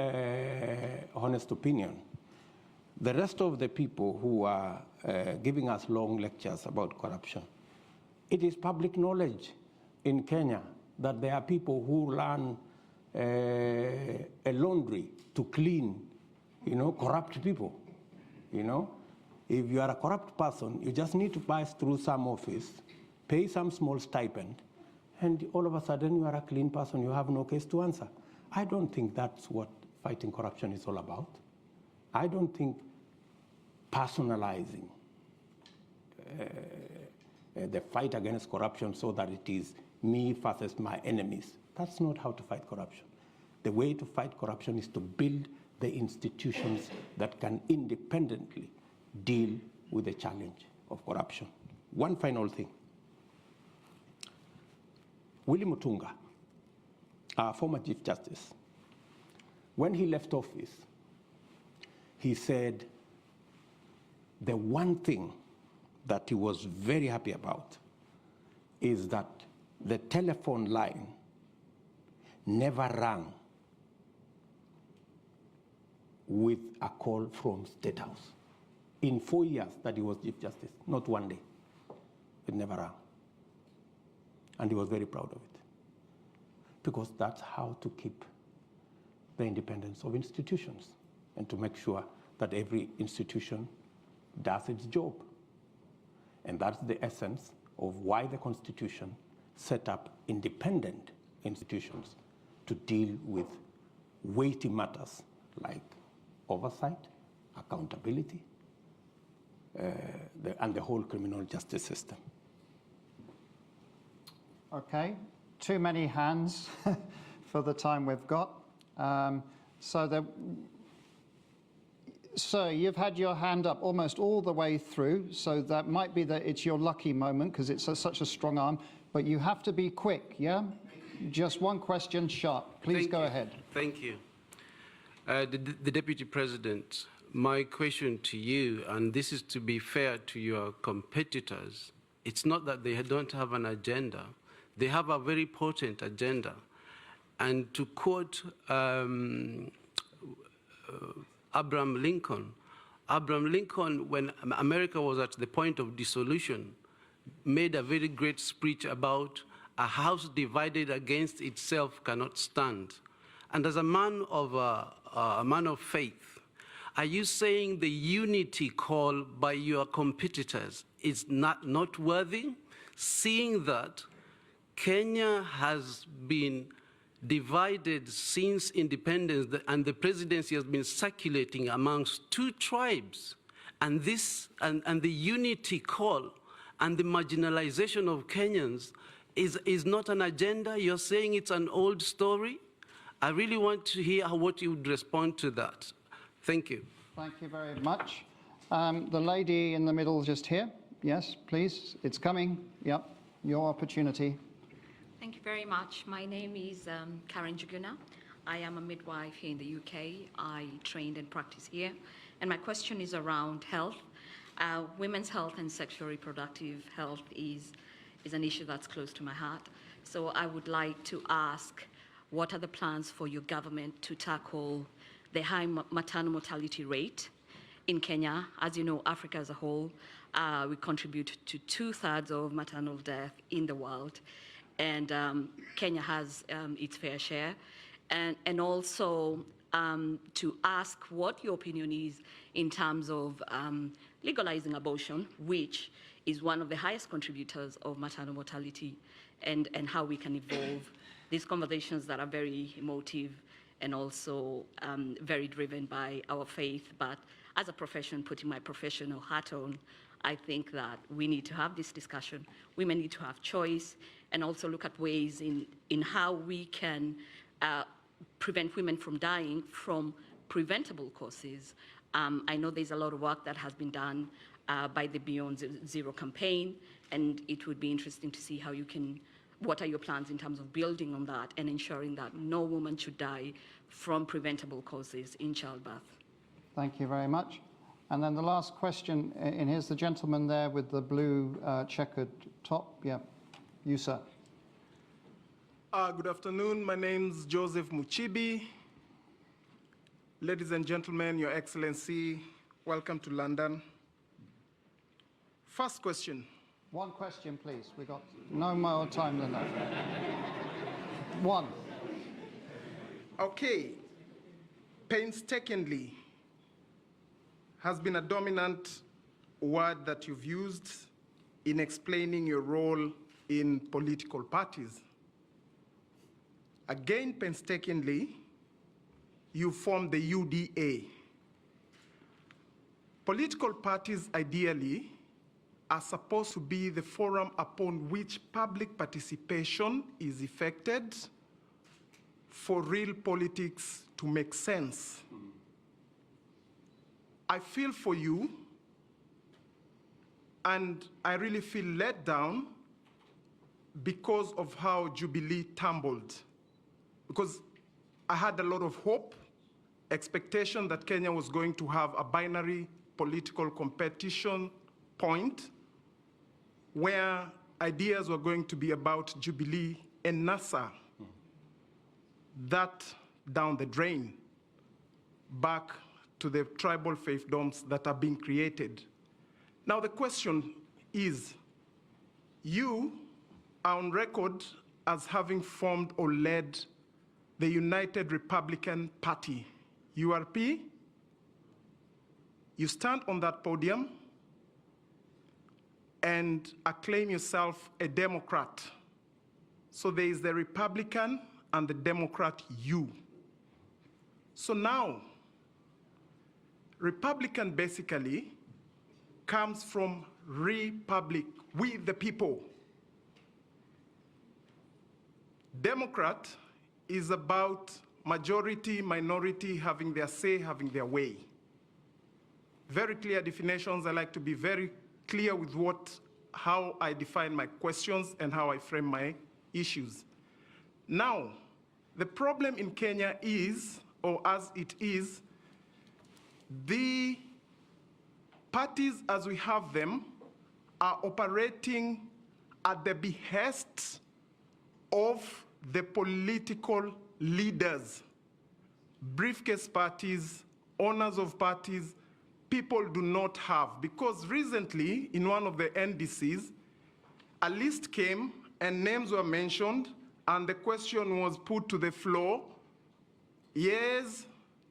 honest opinion, the rest of the people who are giving us long lectures about corruption, it is public knowledge in Kenya that there are people who run a laundry to clean, corrupt people. If you are a corrupt person, you just need to pass through some office, pay some small stipend, and all of a sudden you are a clean person, you have no case to answer. I don't think that's what fighting corruption is all about. I don't think personalizing the fight against corruption so that it is me versus my enemies, that's not how to fight corruption. The way to fight corruption is to build the institutions that can independently deal with the challenge of corruption. One final thing. Willie Mutunga, our former Chief Justice, when he left office, he said the one thing that he was very happy about is that the telephone line never rang with a call from State House. In 4 years that he was Chief Justice, not one day. It never rang. And he was very proud of it. Because that's how to keep the independence of institutions and to make sure that every institution does its job. And that's the essence of why the Constitution set up independent institutions to deal with weighty matters like oversight, accountability, and the whole criminal justice system. Okay, too many hands for the time we've got. Sir, you've had your hand up almost all the way through, so that might be that it's your lucky moment because it's such a strong arm, but you have to be quick, yeah? Just one question sharp. Please go ahead. Thank you. The Deputy President, my question to you, and this is to be fair to your competitors, it's not that they don't have an agenda. They have a very potent agenda. And to quote Abraham Lincoln, when America was at the point of dissolution, made a very great speech about a house divided against itself cannot stand. And as a man of faith, are you saying the unity call by your competitors is not worthy, seeing that Kenya has been divided since independence, and the presidency has been circulating amongst two tribes, and the unity call and the marginalization of Kenyans is not an agenda? You're saying it's an old story? I really want to hear what you would respond to that. Thank you. Thank you very much. The lady in the middle just here. Yes, please. It's coming. Yep. Your opportunity. Thank you very much. My name is Karen Juguna. I am a midwife here in the UK. I trained and practice here. And my question is around health. Women's health and sexual reproductive health is an issue that's close to my heart. So I would like to ask, what are the plans for your government to tackle the high maternal mortality rate in Kenya? As you know, Africa as a whole, we contribute to 2/3 of maternal death in the world. And Kenya has its fair share. And also to ask what your opinion is in terms of legalizing abortion, which is one of the highest contributors of maternal mortality, and how we can evolve these conversations that are very emotive and also very driven by our faith. But as a profession, putting my professional hat on, I think that we need to have this discussion. Women need to have choice, and also look at ways in how we can prevent women from dying from preventable causes. I know there's a lot of work that has been done by the Beyond Zero campaign, and it would be interesting to see how you can, what are your plans in terms of building on that and ensuring that no woman should die from preventable causes in childbirth. Thank you very much. And then the last question, and here's the gentleman there with the blue checkered top. Yeah, you, sir. Good afternoon. My name's Joseph Muchibi. Ladies and gentlemen, Your Excellency, welcome to London. First question. One question, please. We've got no more time than that. One. Okay. Painstakingly has been a dominant word that you've used in explaining your role in political parties. Again, painstakingly, you formed the UDA. Political parties, ideally, are supposed to be the forum upon which public participation is effected for real politics to make sense. I feel for you, and I really feel let down because of how Jubilee tumbled. Because I had a lot of hope, expectation that Kenya was going to have a binary political competition point where ideas were going to be about Jubilee and NASA. That down the drain, back to the tribal fiefdoms that are being created. Now the question is, you are on record as having formed or led the United Republican Party, URP. You stand on that podium and acclaim yourself a Democrat. So there is the Republican and the Democrat you. So now, Republican basically comes from republic, we the people. Democrat is about majority, minority having their say, having their way. Very clear definitions. I like to be very clear with how I define my questions and how I frame my issues. Now, the problem in Kenya is, or as it is, the parties as we have them are operating at the behest of the political leaders, briefcase parties, owners of parties. People do not have, because recently in one of the NDCs, a list came and names were mentioned and the question was put to the floor, yes,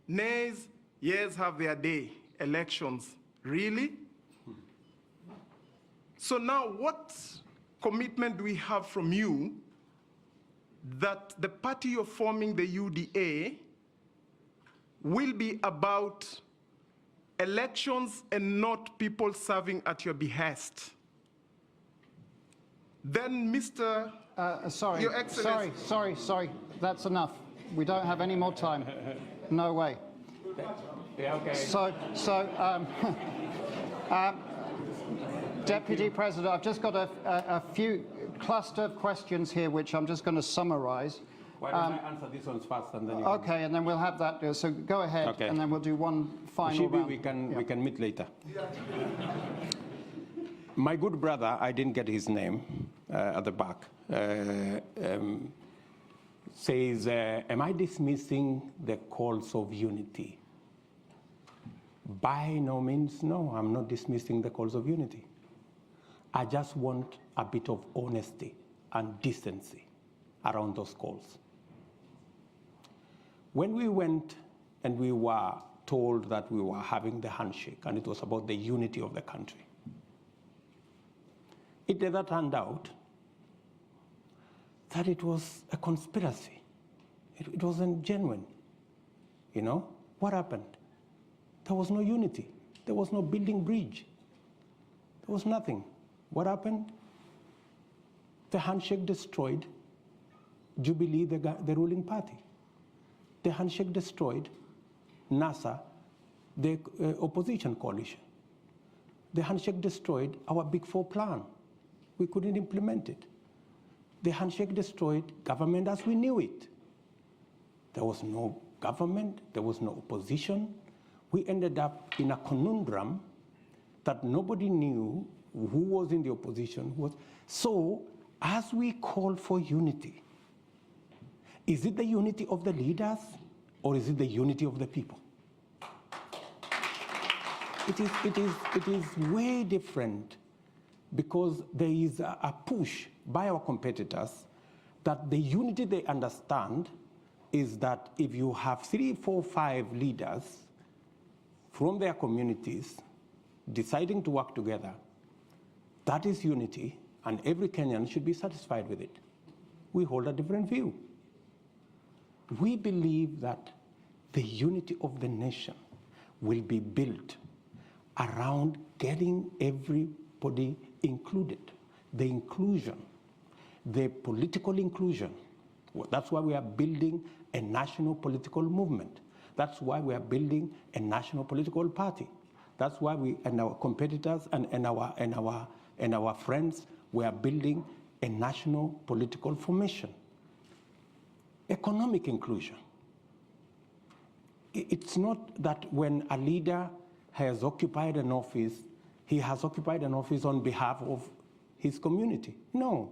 nays, yes, have their day, elections. Really? So now what commitment do we have from you that the party you're forming, the UDA, will be about elections and not people serving at your behest? Then, Mr. Sorry, Your Excellency. sorry. That's enough. We don't have any more time. No way. Yeah, okay. Deputy President, I've just got a few cluster of questions here, which I'm just going to summarize. Why don't I answer these ones first, and then you okay, and then we'll have that. So go ahead, okay. And then we'll do one final round. we can meet later. My good brother, I didn't get his name at the back, says, am I dismissing the calls of unity? By no means, no, I'm not dismissing the calls of unity. I just want a bit of honesty and decency around those calls. When we went and we were told that we were having the handshake and it was about the unity of the country, it never turned out that it was a conspiracy. It wasn't genuine. You know, what happened? There was no unity. There was no building bridge. There was nothing. What happened? The handshake destroyed Jubilee, the ruling party. The handshake destroyed NASA, the opposition coalition. The handshake destroyed our Big Four plan. We couldn't implement it. The handshake destroyed government as we knew it. There was no government, there was no opposition. We ended up in a conundrum that nobody knew who was in the opposition. So, as we call for unity, is it the unity of the leaders or is it the unity of the people? It is way different, because there is a push by our competitors that the unity they understand is that if you have 3, 4, 5 leaders from their communities deciding to work together, that is unity, and every Kenyan should be satisfied with it. We hold a different view. We believe that the unity of the nation will be built around getting everybody included, the inclusion, the political inclusion. That's why we are building a national political movement. That's why we are building a national political party. That's why we and our competitors and our friends, we are building a national political formation. Economic inclusion. It's not that when a leader has occupied an office, he has occupied an office on behalf of his community. No.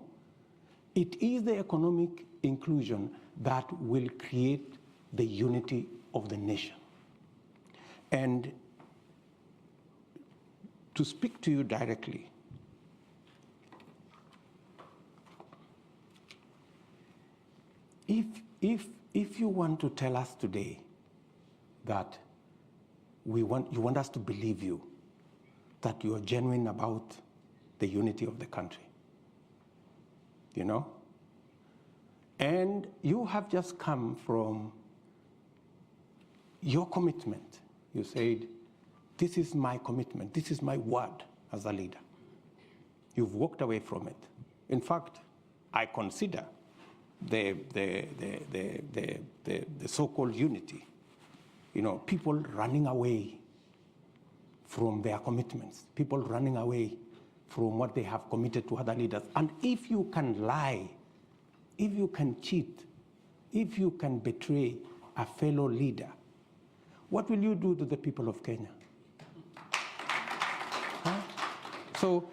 It is the economic inclusion that will create the unity of the nation. And to speak to you directly, if you want to tell us today that you want us to believe you, that you are genuine about the unity of the country, you know? And you have just come from your commitment. You said, this is my commitment, this is my word as a leader. You've walked away from it. In fact, I consider the so-called unity, you know, people running away from their commitments, people running away from what they have committed to other leaders. And if you can lie, if you can cheat, if you can betray a fellow leader, what will you do to the people of Kenya? Huh? So,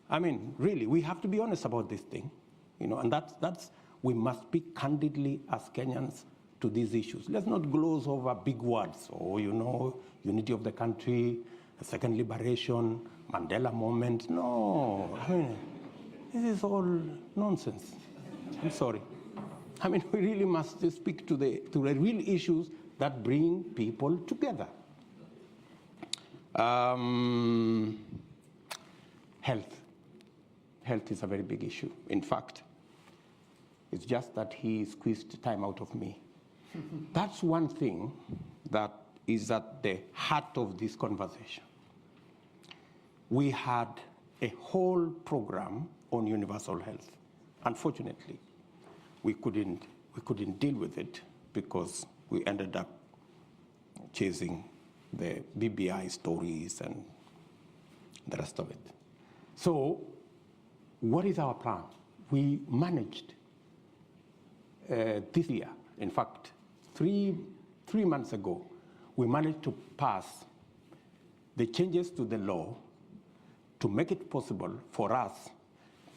I mean, really, we have to be honest about this thing, you know, and that's we must speak candidly as Kenyans to these issues. Let's not gloss over big words, or, you know, unity of the country, a second liberation, Mandela moment. No, I mean, this is all nonsense. I'm sorry. I mean, we really must speak to the real issues that bring people together. Health. Health is a very big issue. In fact, it's just that he squeezed time out of me. That's one thing that is at the heart of this conversation. We had a whole program on universal health. Unfortunately, we couldn't deal with it because we ended up chasing the BBI stories and the rest of it. So, what is our plan? We managed this year, in fact, three months ago, we managed to pass the changes to the law to make it possible for us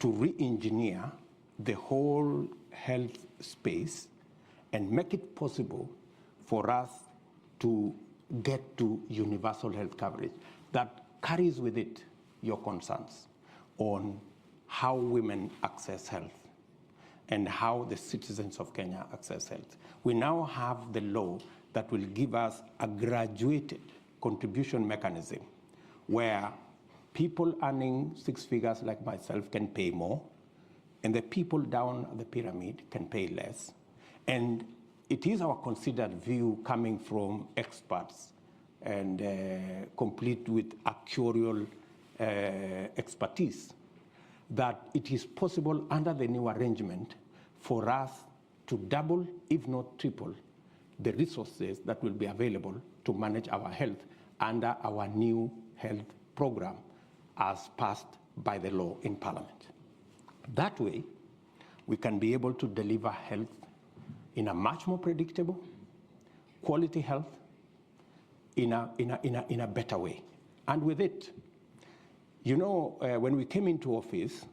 to re-engineer the whole health space and make it possible for us to get to universal health coverage that carries with it your concerns on how women access health and how the citizens of Kenya access health. We now have the law that will give us a graduated contribution mechanism where people earning 6 figures like myself can pay more, and the people down the pyramid can pay less. And it is our considered view coming from experts and complete with actuarial expertise that it is possible under the new arrangement for us to double, if not triple, the resources that will be available to manage our health under our new health program as passed by the law in Parliament. That way, we can be able to deliver health in a much more predictable, quality health in a better way. And with it, you know, when we came into office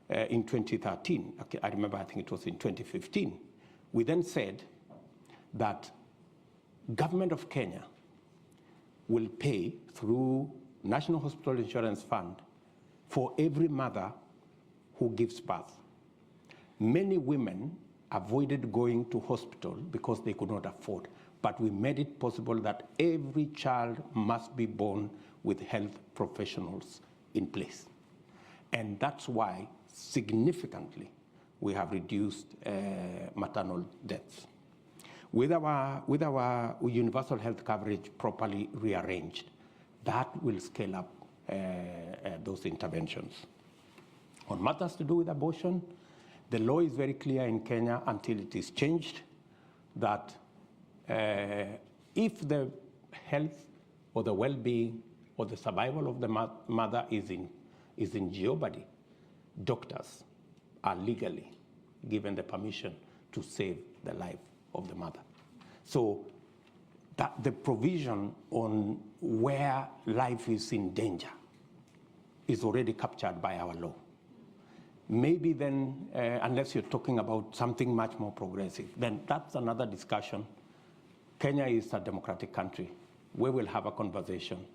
in 2013, okay, I remember, I think it was in 2015, we then said that government of Kenya will pay through National Hospital Insurance Fund for every mother who gives birth. Many women avoided going to hospital because they could not afford, but we made it possible that every child must be born with health professionals in place. And that's why significantly we have reduced maternal deaths. With our universal health coverage properly rearranged, that will scale up those interventions. On matters to do with abortion, the law is very clear in Kenya until it is changed that if the health or the well-being or the survival of the mother is in jeopardy, doctors are legally given the permission to save the life of the mother. So that the provision on where life is in danger is already captured by our law. Maybe then, unless you're talking about something much more progressive, then that's another discussion. Kenya is a democratic country. We will have a conversation.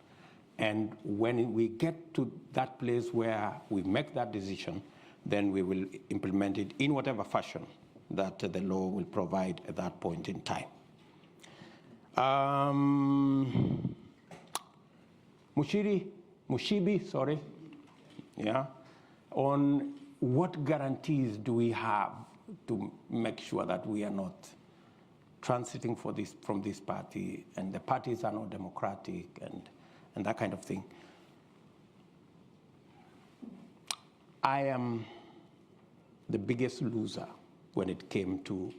And when we get to that place where we make that decision, then we will implement it in whatever fashion that the law will provide at that point in time. Mushibi, sorry, yeah, on what guarantees do we have to make sure that we are not transiting from this party and the parties are not democratic and that kind of thing. I am the biggest loser when it came to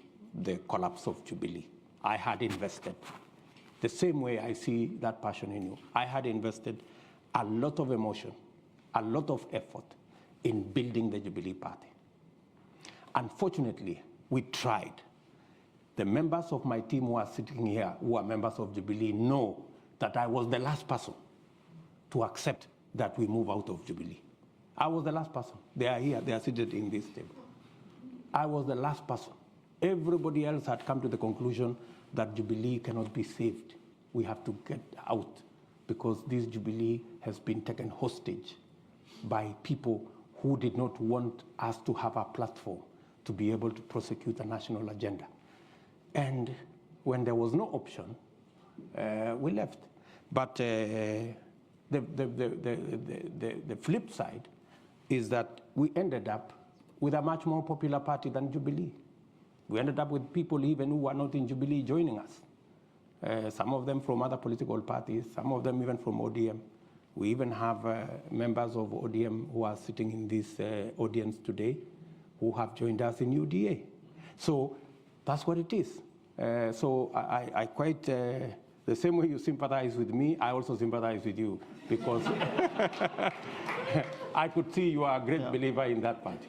the collapse of Jubilee. I had invested, the same way I see that passion in you, I had invested a lot of emotion, a lot of effort in building the Jubilee Party. Unfortunately, we tried. The members of my team who are sitting here, who are members of Jubilee, know that I was the last person to accept that we move out of Jubilee. I was the last person. They are here, they are seated in this table. I was the last person. Everybody else had come to the conclusion that Jubilee cannot be saved. We have to get out because this Jubilee has been taken hostage by people who did not want us to have a platform to be able to prosecute a national agenda. And when there was no option, we left. But the flip side is that we ended up with a much more popular party than Jubilee. We ended up with people even who were not in Jubilee joining us. Some of them from other political parties, some of them even from ODM. We even have members of ODM who are sitting in this audience today who have joined us in UDA. So that's what it is. So I quite, the same way you sympathize with me, I also sympathize with you because I could see you are a great believer in that party.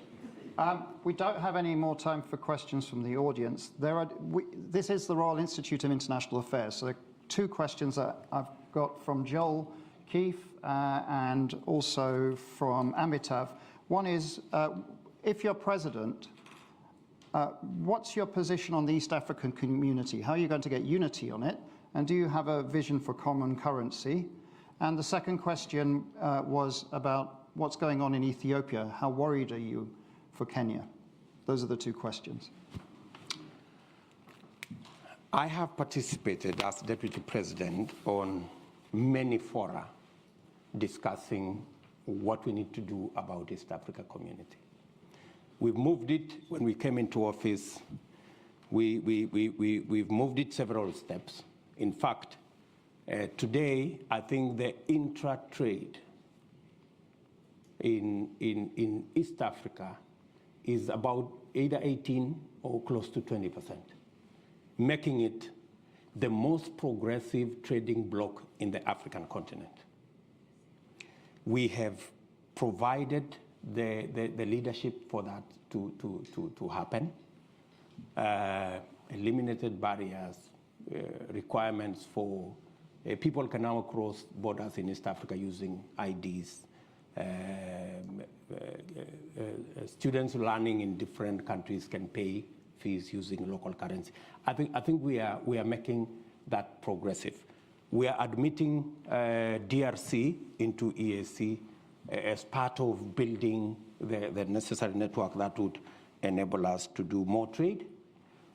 We don't have any more time for questions from the audience. This is the Royal Institute of International Affairs, so there are two questions that I've got from Joel Keefe and also from Amitav. One is, if you're president, what's your position on the East African community? How are you going to get unity on it? And do you have a vision for common currency? And the second question was about what's going on in Ethiopia. How worried are you for Kenya? Those are the two questions. I have participated as Deputy President on many fora discussing what we need to do about East Africa community. We've moved it when we came into office. We've moved it several steps. In fact, today, I think the intra-trade in East Africa is about either 18 or close to 20%, making it the most progressive trading bloc in the African continent. We have provided the leadership for that to happen, eliminated barriers, requirements for people can now cross borders in East Africa using IDs. Students learning in different countries can pay fees using local currency. I think we are making that progressive. We are admitting DRC into EAC as part of building the necessary network that would enable us to do more trade.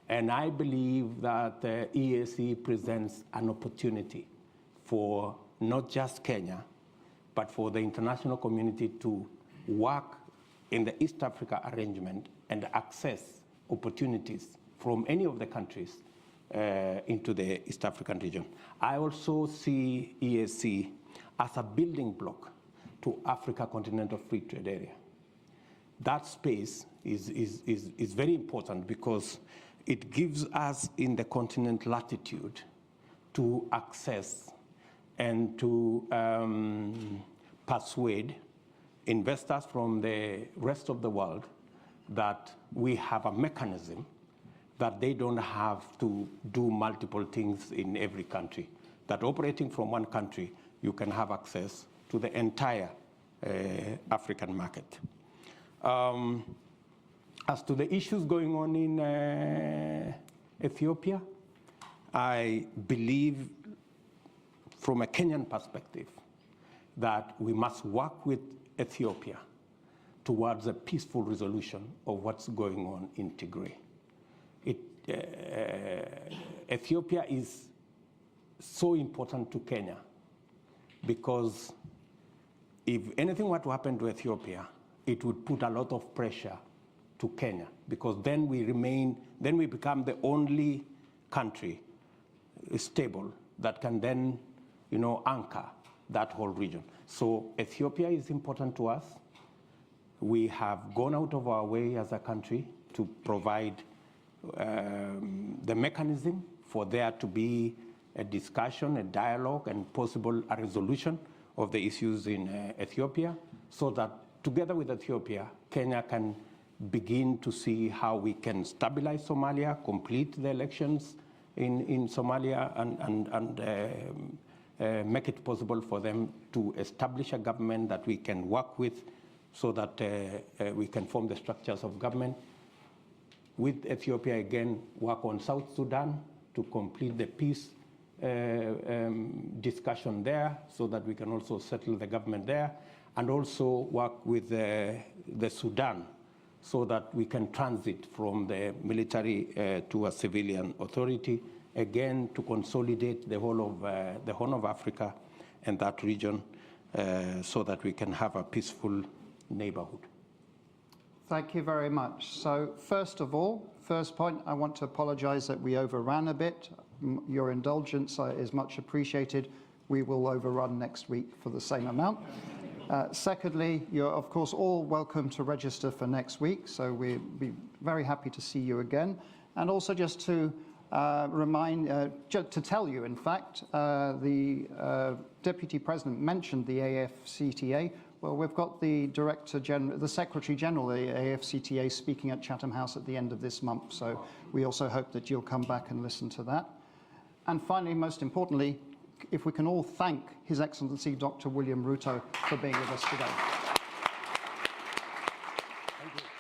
And I believe that EAC presents an opportunity for not just Kenya, but for the international community to work in the East Africa arrangement and access opportunities from any of the countries into the East African region. I also see EAC as a building block to Africa Continental Free Trade Area. That space is very important because it gives us in the continent latitude to access and to persuade investors from the rest of the world that we have a mechanism that they don't have to do multiple things in every country, that operating from one country, you can have access to the entire African market. As to the issues going on in Ethiopia, I believe from a Kenyan perspective that we must work with Ethiopia towards a peaceful resolution of what's going on in Tigray. Ethiopia is so important to Kenya because if anything were to happen to Ethiopia, it would put a lot of pressure to Kenya, because then we become the only country stable that can then, anchor that whole region. So Ethiopia is important to us. We have gone out of our way as a country to provide the mechanism for there to be a discussion, a dialogue, and possible a resolution of the issues in Ethiopia, so that together with Ethiopia, Kenya can begin to see how we can stabilize Somalia, complete the elections in Somalia, and make it possible for them to establish a government that we can work with, so that we can form the structures of government. With Ethiopia, again, work on South Sudan to complete the peace discussion there, so that we can also settle the government there, and also work with the Sudan, so that we can transit from the military to a civilian authority, again, to consolidate the whole of Africa and that region, so that we can have a peaceful neighborhood. Thank you very much. So first of all, first point, I want to apologize that we overran a bit. Your indulgence is much appreciated. We will overrun next week for the same amount. Secondly, you're of course all welcome to register for next week, so we'll be very happy to see you again. And also just to to tell you, in fact, the Deputy President mentioned the AFCTA. Well, we've got the the Secretary General of the AFCTA speaking at Chatham House at the end of this month, so we also hope that you'll come back and listen to that. And finally, most importantly, if we can all thank His Excellency Dr. William Ruto for being with us today. Thank you.